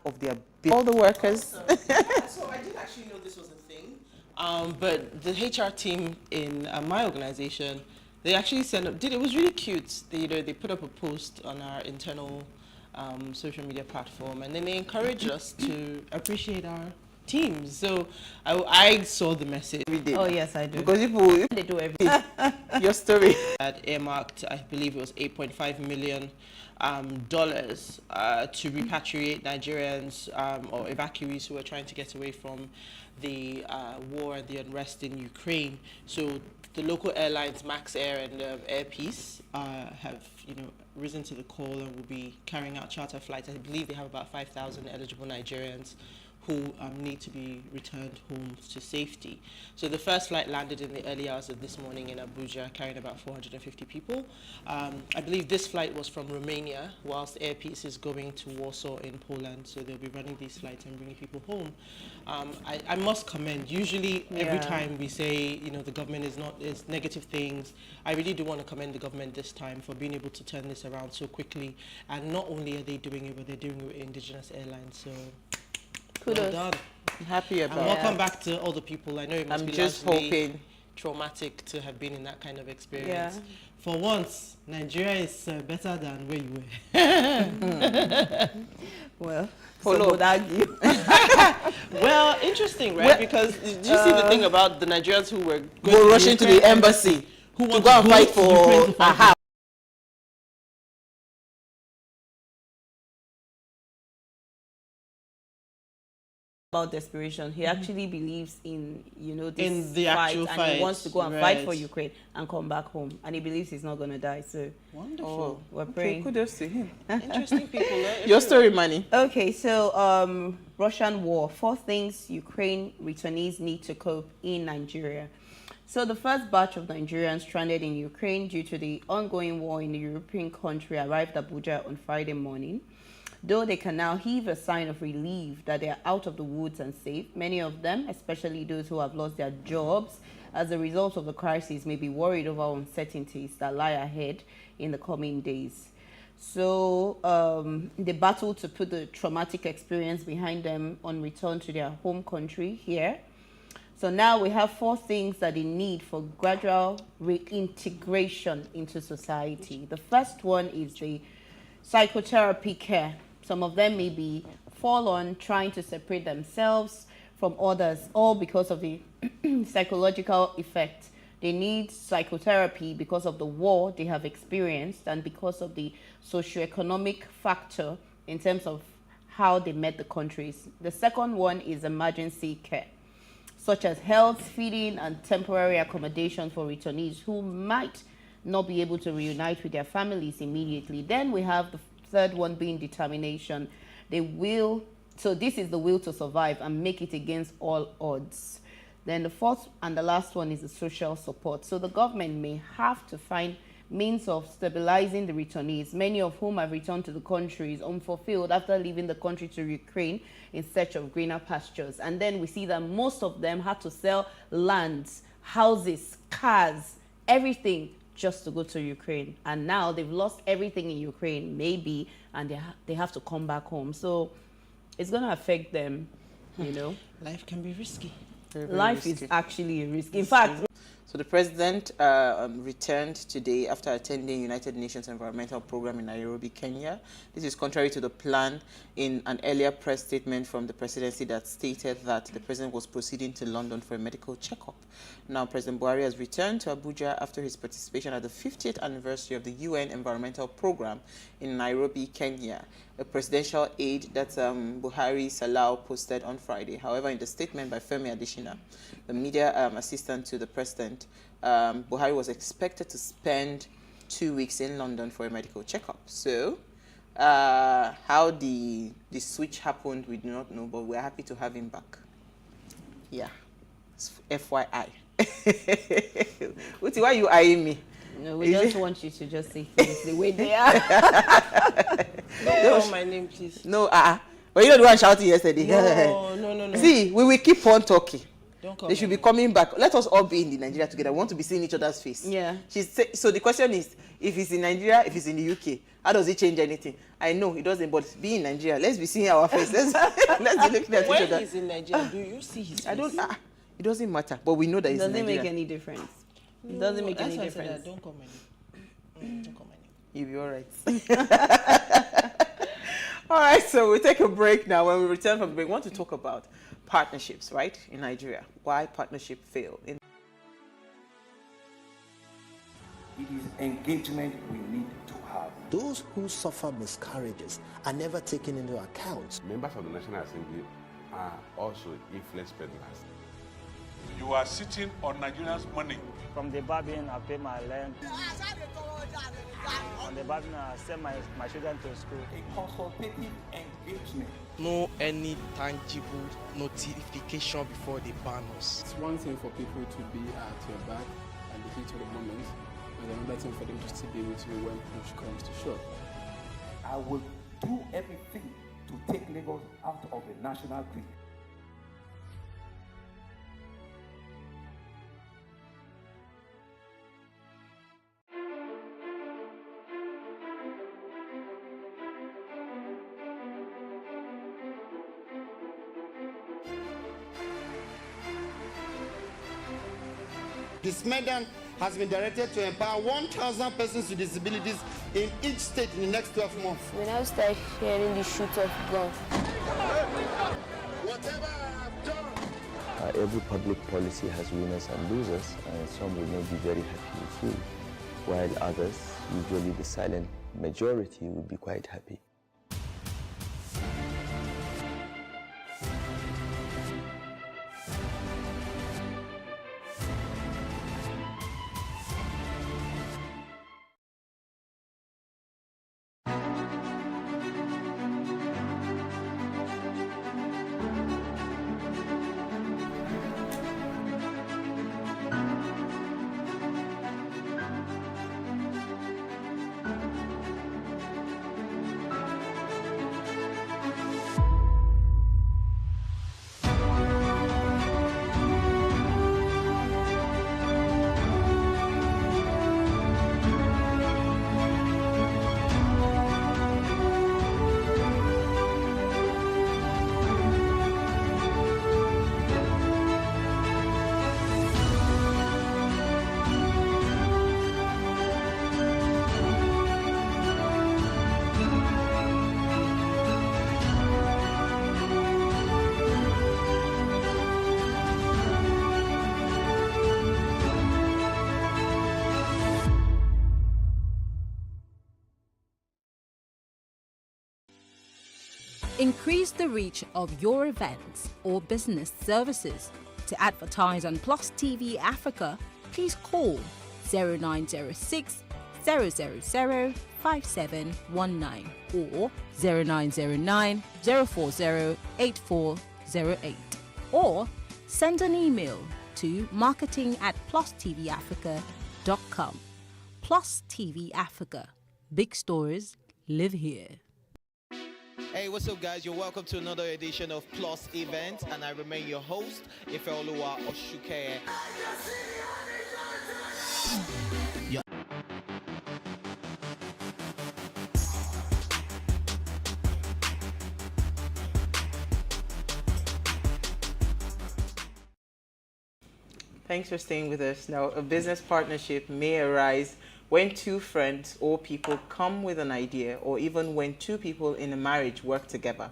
of their all the workers. Yeah, so I did actually know this was a thing. But the HR team in my organization, they actually it was really cute. They put up a post on our internal social media platform, and then they encouraged us to appreciate our teams. So I saw the message. Oh yes, I do. Because people, They do everything. your story. Had earmarked, I believe it was $8.5 million dollars to repatriate Nigerians or evacuees who were trying to get away from the war and the unrest in Ukraine. So the local airlines, Max Air and Air Peace, have risen to the call and will be carrying out charter flights. I believe they have about 5,000 eligible Nigerians who need to be returned home to safety. So the first flight landed in the early hours of this morning in Abuja, carrying about 450 people. I believe this flight was from Romania, whilst Air Peace is going to Warsaw in Poland. So they'll be running these flights and bringing people home. I must commend. Usually, every time we say, the government is negative things, I really do want to commend the government this time for being able to turn this around so quickly. And not only are they doing it, but they're doing it with indigenous airlines. So Kudos. well done. I'm happy about And welcome back to all the people. I know it must I'm be just largely hoping. traumatic to have been in that kind of experience. Yeah. For once, Nigeria is better than where you were. Well, some would argue. Well, interesting, right? Because did you see the thing about the Nigerians who were rushing to the embassy who to go and fight for a house? About desperation, he actually believes in this in the fight, actual and fight. he wants to go and fight for Ukraine and come back home, and he believes he's not going to die. So wonderful. We're praying. Kudos to him. Interesting people. Your story, Manny. Okay, so Russian war. 4 things Ukraine returnees need to cope in Nigeria. So the first batch of Nigerians stranded in Ukraine due to the ongoing war in the European country arrived at Abuja on Friday morning. Though they can now heave a sign of relief that they are out of the woods and safe, many of them, especially those who have lost their jobs as a result of the crisis, may be worried over uncertainties that lie ahead in the coming days. So the battle to put the traumatic experience behind them on return to their home country here. So now we have 4 things that they need for gradual reintegration into society. The first one is the psychotherapy care. Some of them may be on trying to separate themselves from others, all because of the psychological effect. They need psychotherapy because of the war they have experienced and because of the socioeconomic factor in terms of how they met the countries. The second one is emergency care, such as health, feeding, and temporary accommodation for returnees who might not be able to reunite with their families immediately. Then we have the third one being determination. So this is the will to survive and make it against all odds. Then the fourth and the last one is the social support. So the government may have to find means of stabilizing the returnees, many of whom have returned to the countries unfulfilled after leaving the country to Ukraine in search of greener pastures. And then we see that most of them had to sell lands, houses, cars, everything just to go to Ukraine. And now they've lost everything in Ukraine, maybe, and they have to come back home. So it's going to affect them, Life can be risky. Very, very Life risky. is actually a risk. In fact, so the president returned today after attending United Nations Environmental Program in Nairobi, Kenya. This is contrary to the plan in an earlier press statement from the presidency that stated that the president was proceeding to London for a medical checkup. Now, President Buhari has returned to Abuja after his participation at the 50th anniversary of the UN Environmental Program in Nairobi, Kenya. A presidential aide that Buhari Salau posted on Friday. However, in the statement by Femi Adesina, the media assistant to the president, Buhari was expected to spend 2 weeks in London for a medical checkup. So, how the switch happened, we do not know, but we're happy to have him back. Yeah, it's FYI. Uti, why are you eyeing me? No, we just want you to just say things the way they are. Don't call my name, please. No, but you know the one shouting yesterday. No. See, we will keep on talking. Don't come They should be anymore. coming back. Let us all be in the Nigeria together. We want to be seeing each other's face. Yeah. So the question is, if it's in Nigeria, if it's in the UK, how does it change anything? I know it doesn't, but be in Nigeria. Let's be seeing our face. Let's be looking at each When other. he's in Nigeria, do you see his face? I don't. It doesn't matter, but we know that It it's in doesn't Nigeria. make any difference. It doesn't make any That's why I difference. said that. Don't come anymore. Don't come anymore. You'll be all right. All right, so we'll take a break now. When we return from the break, we want to talk about partnerships, right, in Nigeria. Why partnership fail. It is engagement we need to have. Those who suffer miscarriages are never taken into account. Members of the National Assembly are also influence peddlers. You are sitting on Nigerians' money. From the barbing, I pay my rent. On the barbing, I send my children to school. A consultative engagement. No any tangible notification before they ban us. It's one thing for people to be at your back and the heat of the moment, and another thing for them to still be with you when push comes to shove. I will do everything to take Lagos out of the national grid. This Medan has been directed to empower 1,000 persons with disabilities in each state in the next 12 months. When I start hearing the shoot of guns. Whatever I've done. Every public policy has winners and losers, and some will not be very happy with you, while others, usually the silent majority, will be quite happy. Increase the reach of your events or business services. To advertise on Plus TV Africa, please call 0906 000 5719 or 0909 040 8408 or send an email to marketing@PlusTvAfrica.com. Plus TV Africa. Big stories live here. Hey, what's up, guys? You're welcome to another edition of Plus Event, and I remain your host, Ifeoluwa Oshuke. Yeah. Thanks for staying with us. Now, a business partnership may arise when two friends or people come with an idea, or even when two people in a marriage work together.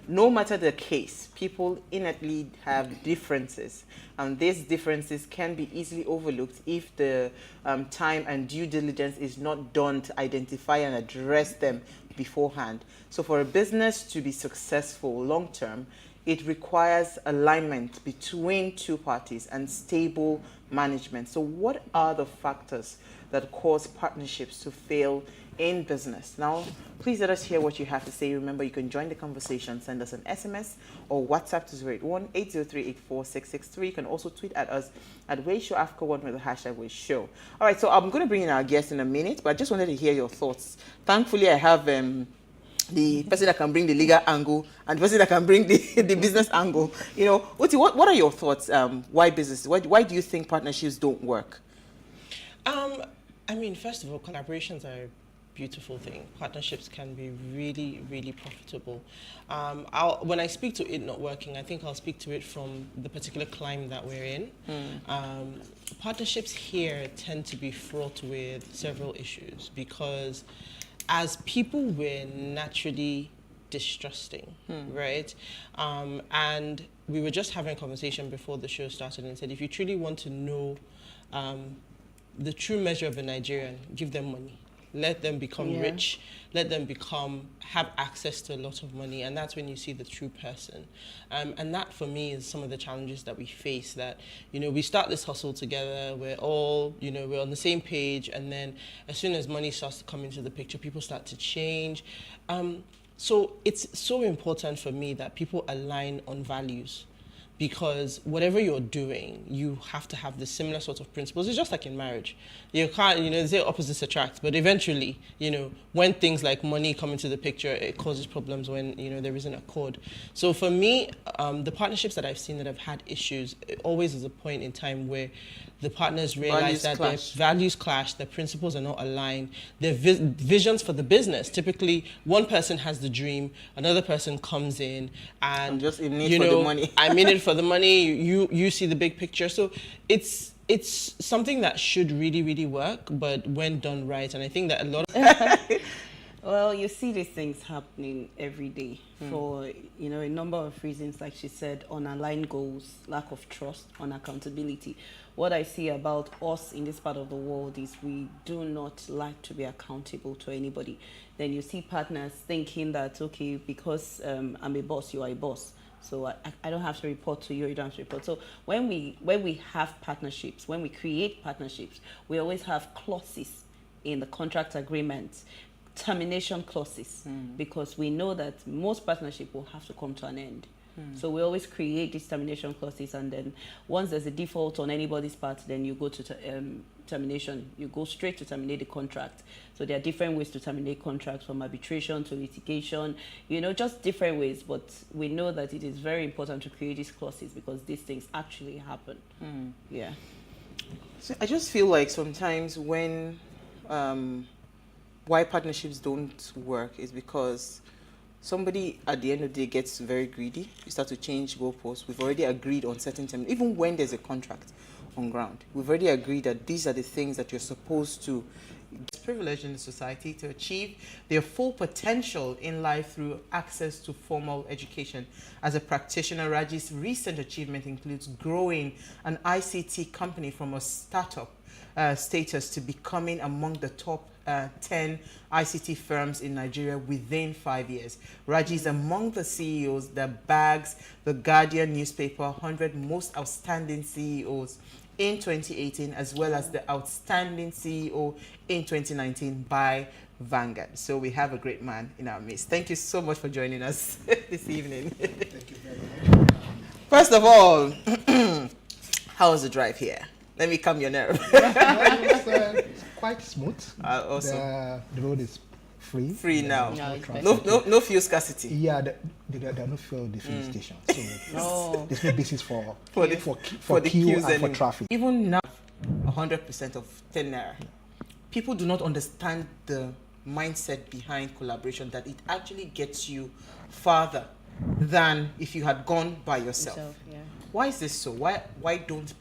No matter the case, people innately have differences, and these differences can be easily overlooked if the time and due diligence is not done to identify and address them beforehand. So for a business to be successful long term, it requires alignment between two parties and stable management. So what are the factors that cause partnerships to fail in business? Now, please let us hear what you have to say. Remember, you can join the conversation. Send us an SMS or WhatsApp to 081-803-84663. You can also tweet at us at WayShowAfrica1 with the hashtag WayShow. All right, so I'm going to bring in our guest in a minute, but I just wanted to hear your thoughts. Thankfully, I have the person that can bring the legal angle and the person that can bring the business angle. You know, Oti, what are your thoughts? Why business? Why do you think partnerships don't work? I mean, first of all, collaborations are a beautiful thing. Partnerships can be really, really profitable. When I speak to it not working, I think I'll speak to it from the particular climate that we're in. Partnerships here tend to be fraught with several issues because as people, we're naturally distrusting, right? And we were just having a conversation before the show started and said, if you truly want to know the true measure of a Nigerian, give them money. Let them become rich, let them have access to a lot of money, and that's when you see the true person. And that, for me, is some of the challenges that we face, that, you know, we start this hustle together, we're all, you know, we're on the same page, and then as soon as money starts to come into the picture, people start to change. So it's so important for me that people align on values, because whatever you're doing, you have to have the similar sort of principles. It's just like in marriage. You can't, you know, they say opposites attract, but eventually, you know, when things like money come into the picture, it causes problems when, you know, there isn't accord. So for me, the partnerships that I've seen that have had issues, it always is a point in time where the partners realize that their values clash, their principles are not aligned, their visions for the business. Typically, one person has the dream, another person comes in, and I'm just in it for the money. I'm in it for the money. You see the big picture. So it's something that should really, really work, but when done right, and I think that a lot of well, you see these things happening every day for, you know, a number of reasons, like she said, unaligned goals, lack of trust, unaccountability. What I see about us in this part of the world is we do not like to be accountable to anybody. Then you see partners thinking that, okay, because I'm a boss, you are a boss, so I don't have to report to you, you don't have to report. So when we have partnerships, when we create partnerships, we always have clauses in the contract agreement, termination clauses, because we know that most partnership will have to come to an end. So we always create these termination clauses, and then once there's a default on anybody's part, then you go to termination. You go straight to terminate the contract. So there are different ways to terminate contracts, from arbitration to litigation, you know, just different ways. But we know that it is very important to create these clauses because these things actually happen. Yeah. So I just feel like sometimes when why partnerships don't work is because somebody at the end of the day gets very greedy. You start to change goalposts. We've already agreed on certain terms, even when there's a contract on ground. We've already agreed that these are the things that you're supposed to. It's privileged in the society to achieve their full potential in life through access to formal education. As a practitioner, Raji's recent achievement includes growing an ICT company from a startup status to becoming among the top 10 ICT firms in Nigeria within 5 years. Raji is among the CEOs that bags the Guardian newspaper 100 most outstanding CEOs in 2018, as well as the outstanding CEO in 2019 by Vanguard. So we have a great man in our midst. Thank you so much for joining us this evening. Thank you very much. First of all, how was the drive here? Let me calm your nerve. It's quite smooth. Also, the road is free. Free now. No fuel scarcity. Yeah, there are no fuel at the filling station. So there's no basis for the queue queues and for anymore. traffic. Even now, 100% of 10 naira. People do not understand the mindset behind collaboration, that it actually gets you farther than if you had gone by yourself. Yeah. Why is this so? Why don't